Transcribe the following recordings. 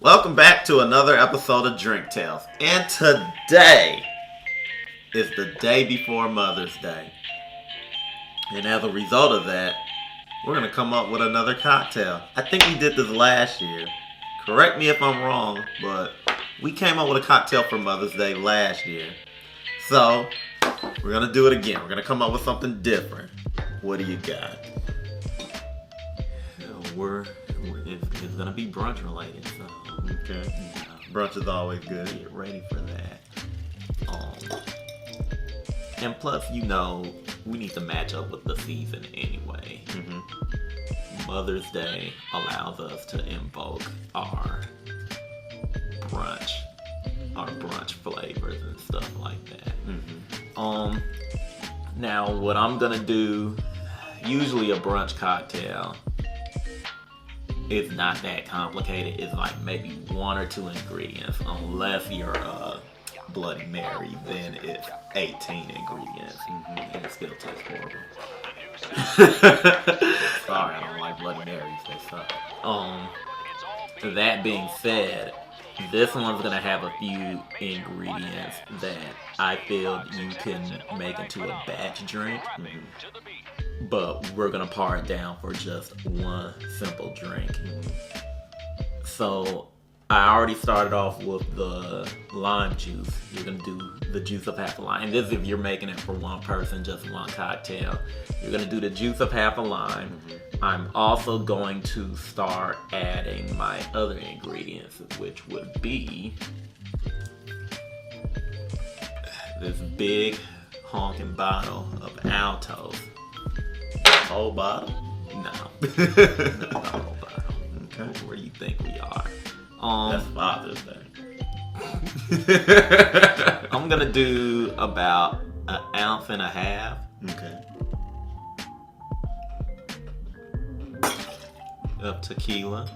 Welcome back to another episode of Drink Tales. And today is the day before Mother's Day. And as a result of that, we're going to come up with another cocktail. I think we did this last year. Correct me if I'm wrong, but we came up with a cocktail for Mother's Day last year. So, we're going to do it again. We're going to come up with something different. What do you got? It's going to be brunch related, so. Okay. Brunch is always good. Get ready for that. And plus, we need to match up with the season anyway. Mm-hmm. Mother's Day allows us to invoke our brunch flavors and stuff like that. Mm-hmm. Now, what I'm gonna do, usually a brunch cocktail, it's not that complicated. It's like maybe one or two ingredients, unless you're a Bloody Mary, then it's 18 ingredients, and it still tastes horrible. Sorry, I don't like Bloody Marys, they suck. That being said, this one's gonna have a few ingredients that I feel you can make into a batch drink. But we're gonna par it down for just one simple drink. So I already started off with the lime juice. You're gonna do the juice of half a lime. And this is if you're making it for one person, just one cocktail. You're gonna do the juice of half a lime. I'm also going to start adding my other ingredients, which would be this big honking bottle of Altos. Whole bottle? No. Not a whole bottle. Okay. Where do you think we are? That's Father's Day. I'm gonna do about 1.5 ounces. Okay. Of tequila.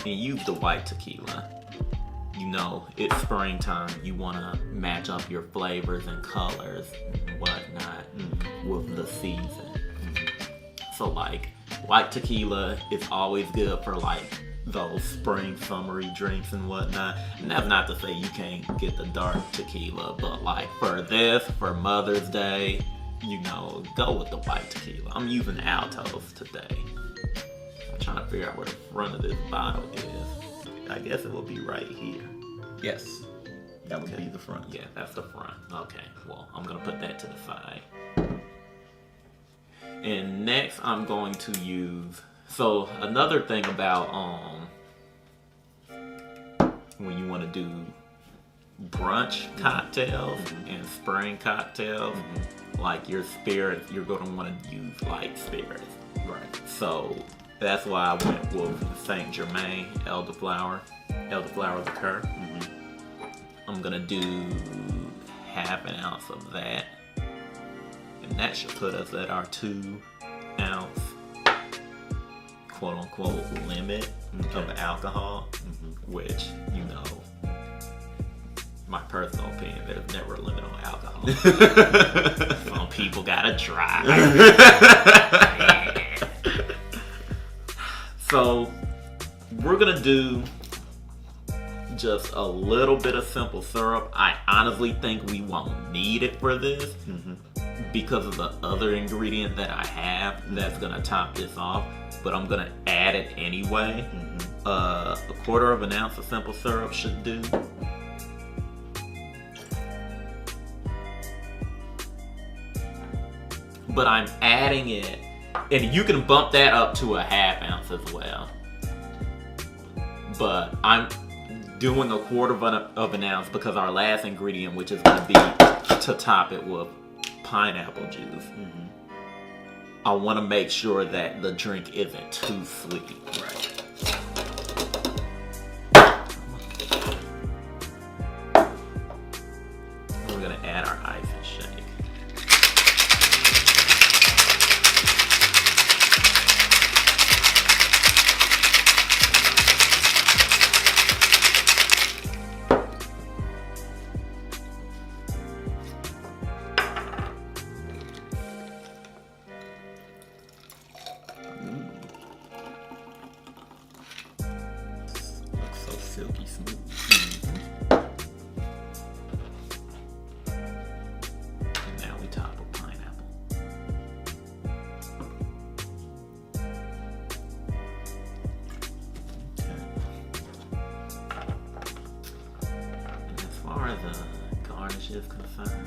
And use the white tequila. It's springtime. You want to match up your flavors and colors and whatnot with the season. So, white tequila is always good for, those spring, summery drinks and whatnot. And that's not to say you can't get the dark tequila, but, for Mother's Day, go with the white tequila. I'm using Altos today. I'm trying to figure out where the front of this bottle is. I guess it will be right here. Yes. That would be the front. Yeah, that's the front. Okay, well, I'm going to put that to the side. And next, I'm going to use... So, another thing about when you want to do brunch cocktails and spring cocktails, your spirits, you're going to want to use light spirits. Right. So, that's why I went with St Germaine elderflower liqueur. I'm gonna do 1/2 ounce of that, and that should put us at our 2 ounce quote unquote limit of alcohol, which my personal opinion, there's never a limit on alcohol. Some people gotta drive. So we're gonna do just a little bit of simple syrup. I honestly think we won't need it for this because of the other ingredient that I have that's gonna top this off, but I'm gonna add it anyway. 1/4 ounce of simple syrup should do. But I'm adding it, and you can bump that up to 1/2 ounce as well. But I'm doing 1/4 ounce because our last ingredient, which is going to be to top it with pineapple juice, I want to make sure that the drink isn't too sweet. Right. We're going to add our ice and shake. silky smooth. And now we top with pineapple. And as far as the garnish is concerned,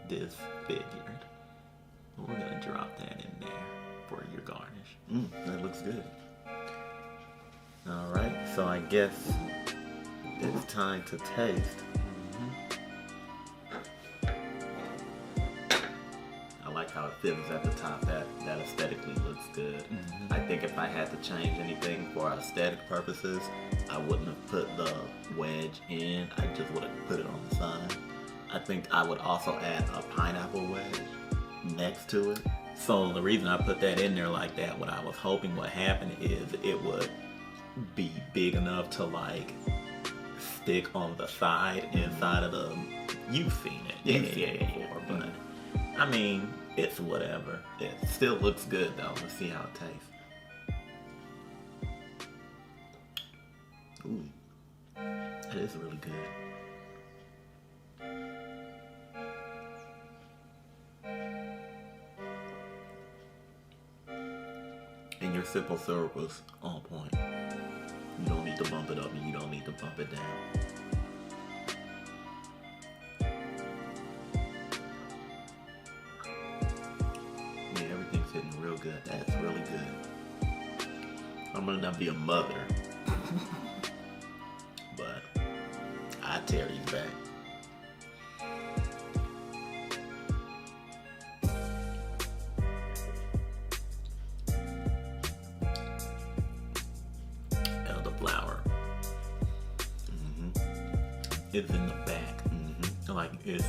disfigured. We're gonna drop that in there for your garnish. That looks good. All right, so I guess it's time to taste. I like how it fizzles at the top. That aesthetically looks good. I think if I had to change anything for aesthetic purposes, I wouldn't have put the wedge in. I just would have put it on the side. I think I would also add a pineapple wedge next to it. So the reason I put that in there like that, what I was hoping would happen is it would be big enough to like stick on the side inside of the. You've seen it. You've seen it before, but I mean, it's whatever. It still looks good though. Let's see how it tastes. Ooh, that is really good. And your simple syrup was on point. You don't need to bump it up and you don't need to bump it down. Yeah, everything's hitting real good. That's really good. I'm gonna not be a mother, but I tear you back. Flour. It's in the back. Like it's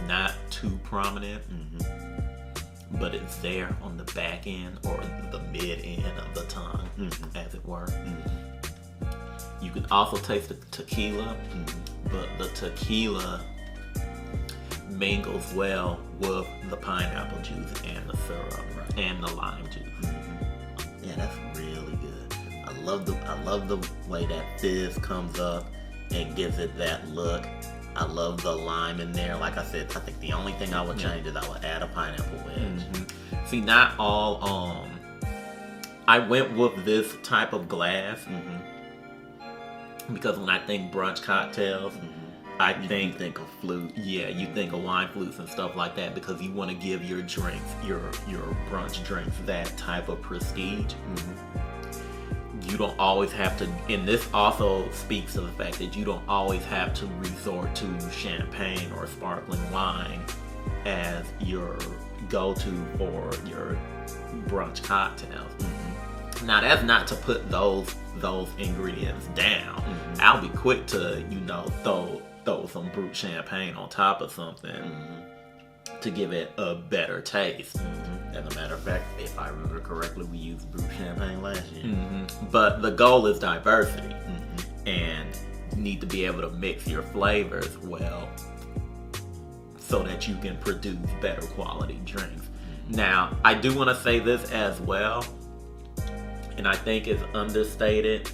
not too prominent, but it's there on the back end or the mid end of the tongue, as it were. You can also taste the tequila, but the tequila mingles well with the pineapple juice and the syrup and the lime juice. Yeah, that's really good. I love the way that fizz comes up and gives it that look. I love the lime in there. Like I said, I think the only thing I would change is I would add a pineapple wedge. See, not all. I went with this type of glass because when I think brunch cocktails, you think of flute. Yeah, you think of wine flutes and stuff like that because you want to give your drinks, your brunch drinks, that type of prestige. You don't always have to, and this also speaks to the fact that you don't always have to resort to champagne or sparkling wine as your go-to for your brunch cocktails. Now that's not to put those ingredients down. I'll be quick to throw some brut champagne on top of something to give it a better taste. As a matter of fact, if I remember correctly, we used brut champagne last year. But the goal is diversity, and you need to be able to mix your flavors well so that you can produce better quality drinks. Now, I do want to say this as well, and I think it's understated,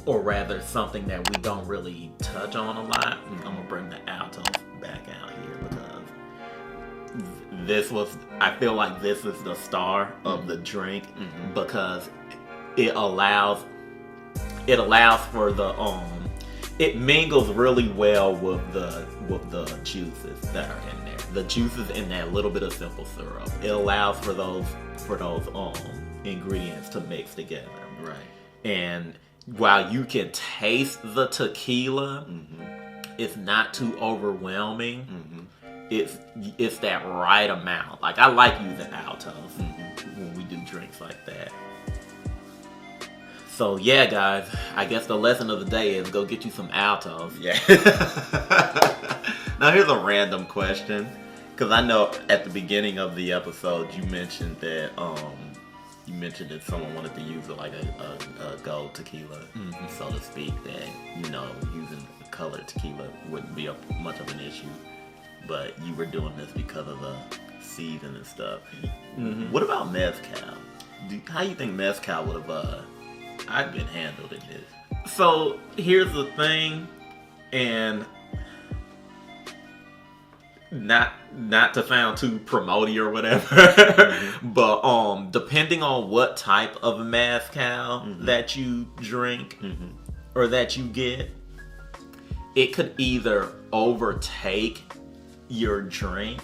or rather something that we don't really touch on a lot. I'm going to bring the Altos back out here because I feel like this is the star of the drink because it allows for the it mingles really well with the juices that are in there. The juices in that little bit of simple syrup. It allows for those ingredients to mix together. Right. And while you can taste the tequila, it's not too overwhelming. It's that right amount. Like I like using Altos when we do drinks like that. So yeah, guys, I guess the lesson of the day is go get you some Altos. Yeah. Now here's a random question, because I know at the beginning of the episode you mentioned that someone wanted to use like a gold tequila, so to speak, that using colored tequila wouldn't be much of an issue, but you were doing this because of the season and stuff. What about mezcal? How do you think mezcal would have been handled in this? So here's the thing, and not to sound too promoty or whatever, but depending on what type of mezcal that you drink or that you get, it could either overtake your drink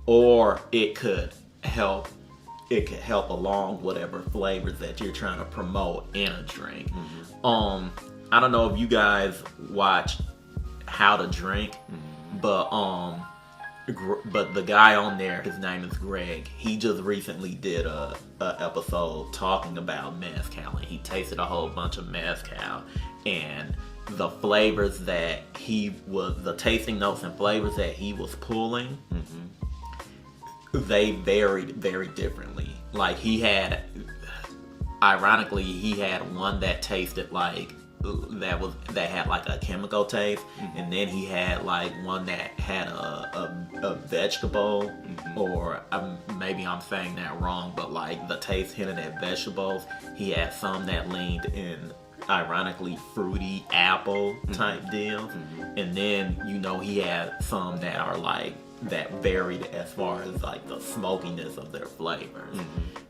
or it could help along whatever flavors that you're trying to promote in a drink. I don't know if you guys watch How to Drink, but the guy on there, his name is Greg. He just recently did a episode talking about mezcal, and he tasted a whole bunch of mezcal, and the flavors that the tasting notes and flavors that he was pulling, they varied very differently. Like ironically, he had one that tasted like that had like a chemical taste, and then he had like one that had a vegetable, or maybe I'm saying that wrong, but like the taste hinted at vegetables. He had some that leaned in, ironically, fruity apple type deals, and then he had some that are like that varied as far as like the smokiness of their flavors.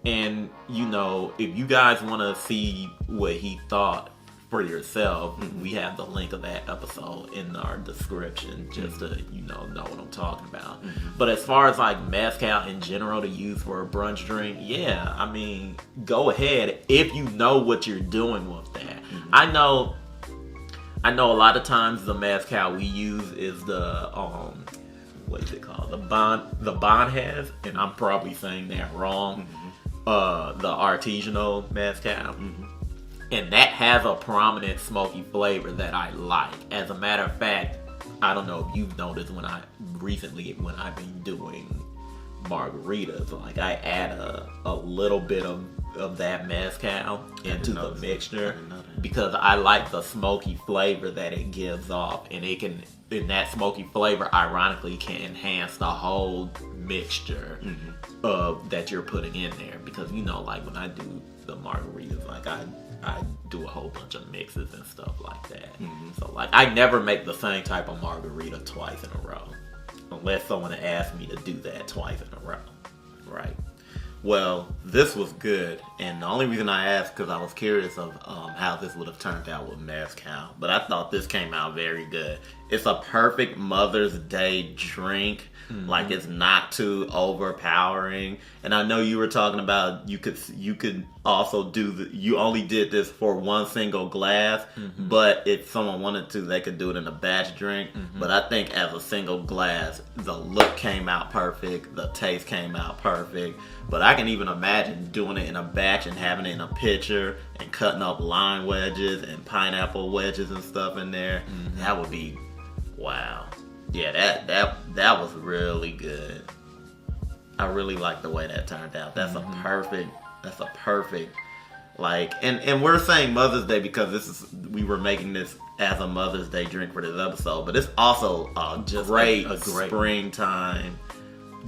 And if you guys want to see what he thought for yourself, we have the link of that episode in our description, just to know what I'm talking about. But as far as like mezcal in general to use for a brunch drink, yeah, I mean, go ahead if you know what you're doing with that. I know a lot of times the mezcal we use is the what is it called? The Bonhead, and I'm probably saying that wrong. The artisanal mezcal. And that has a prominent smoky flavor that I like. As a matter of fact, I don't know if you've noticed when I've been doing margaritas, like I add a little bit of that mezcal into the mixture, because I like the smoky flavor that it gives off, and that smoky flavor ironically can enhance the whole mixture that you're putting in there. Because like when I do the margaritas, like I do a whole bunch of mixes and stuff like that. So like I never make the same type of margarita twice in a row, unless someone asks me to do that twice in a row. Right. Well, this was good, and the only reason I asked because I was curious of how this would have turned out with mezcal, but I thought this came out very good. It's a perfect Mother's Day drink. Like, it's not too overpowering. And I know you were talking about you could also you only did this for one single glass, but if someone wanted to, they could do it in a batch drink. But I think as a single glass, the look came out perfect, the taste came out perfect. But I can even imagine doing it in a batch and having it in a pitcher and cutting up lime wedges and pineapple wedges and stuff in there. That would be wow. Yeah, that was really good. I really like the way that turned out. That's a perfect like, and we're saying Mother's Day because we were making this as a Mother's Day drink for this episode, but it's also a great springtime,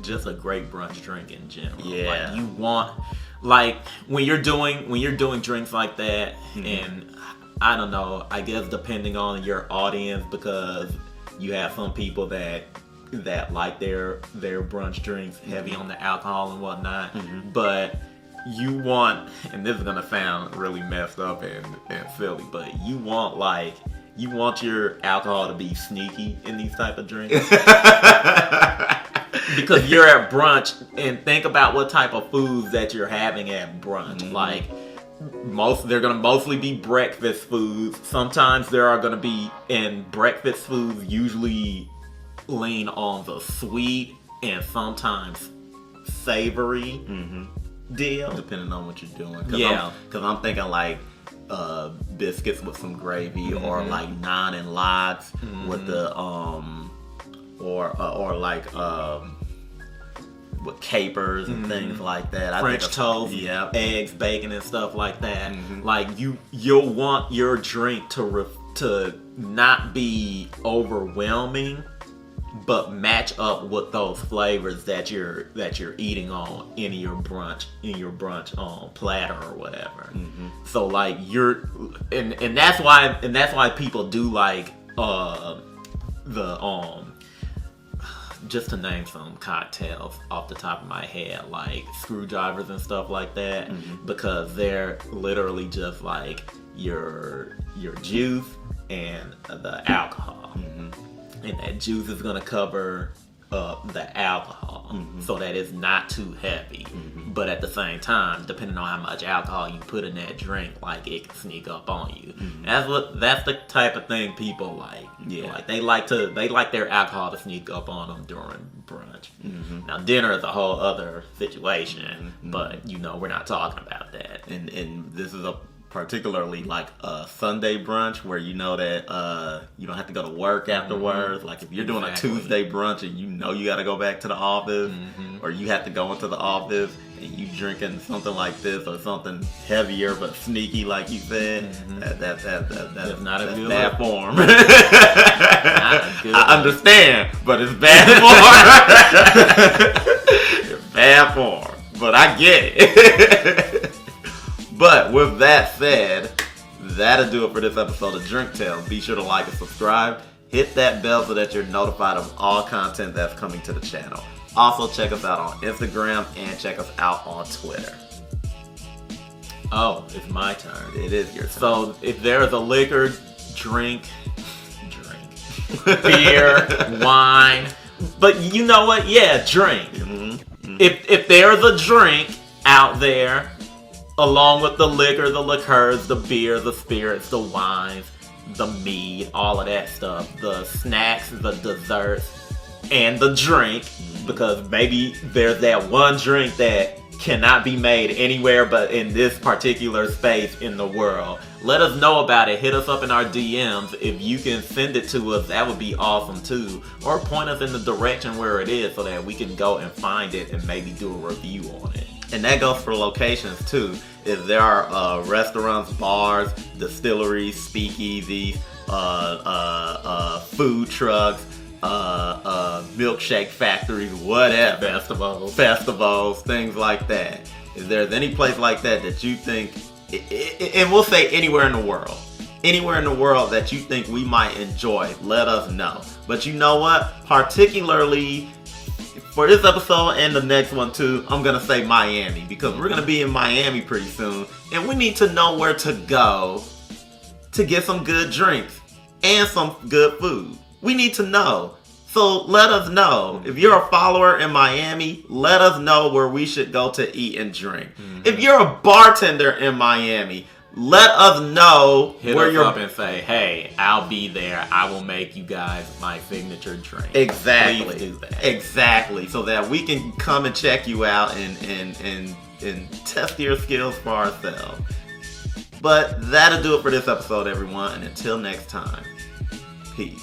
just a great brunch drink in general. Yeah. Like you want, like when you're doing drinks like that, and I don't know, I guess depending on your audience, because you have some people that like their brunch drinks heavy on the alcohol and whatnot, but you want, and this is gonna sound really messed up and silly, but you want your alcohol to be sneaky in these type of drinks. Because you're at brunch, and think about what type of foods that you're having at brunch. Like they're gonna mostly be breakfast foods. Sometimes there are gonna be, and breakfast foods usually lean on the sweet and sometimes savory deal, depending on what you're doing. Yeah, because I'm thinking like biscuits with some gravy, or like naan and lods with the or like with capers and things like that. French toast, yeah, eggs, bacon, and stuff like that. Like you'll want your drink to not be overwhelming, but match up with those flavors that you're eating on in your brunch platter or whatever. So like and that's why people do like the just to name some cocktails off the top of my head, like screwdrivers and stuff like that, because they're literally just like your juice and the alcohol. And that juice is gonna cover up the alcohol so that it's not too heavy. But at the same time, depending on how much alcohol you put in that drink, like it can sneak up on you. That's the type of thing people like. Yeah, like they like their alcohol to sneak up on them during brunch. Now dinner is a whole other situation, but we're not talking about that. And this is a particularly like a Sunday brunch where you know that you don't have to go to work afterwards. Like if you're doing a Tuesday brunch and you got to go back to the office, or you have to go into the office and you drinking something like this or something heavier but sneaky, like you said, that's not a good bad form. Good I understand, but it's bad form. It's bad form, but I get it. But with that said, that'll do it for this episode of Drink Tales. Be sure to like and subscribe. Hit that bell so that you're notified of all content that's coming to the channel. Also, check us out on Instagram and check us out on Twitter. Oh, it's my turn. It is your turn. So if there's a liquor, drink, beer, wine, but you know what? Yeah, drink. If there's a drink out there, along with the liquor, the liqueurs, the beer, the spirits, the wines, the mead, all of that stuff, the snacks, the desserts, and the drink, because maybe there's that one drink that cannot be made anywhere but in this particular space in the world. Let us know about it. Hit us up in our DMs. If you can send it to us, that would be awesome too. Or point us in the direction where it is so that we can go and find it and maybe do a review on it. And that goes for locations too. If there are restaurants, bars, distilleries, speakeasies, food trucks, milkshake factories, whatever, festivals, things like that. If there's any place like that that you think, and we'll say anywhere in the world that you think we might enjoy, let us know. But you know what? Particularly for this episode and the next one too, I'm gonna say Miami, because we're gonna be in Miami pretty soon, and we need to know where to go to get some good drinks and some good food. We need to know. So let us know. If you're a follower in Miami, let us know where we should go to eat and drink. If you're a bartender in Miami, let us know. Hit us up and say, hey, I'll be there. I will make you guys my signature drink. Exactly. Please do that. Exactly. So that we can come and check you out and test your skills for ourselves. But that'll do it for this episode, everyone. And until next time, peace.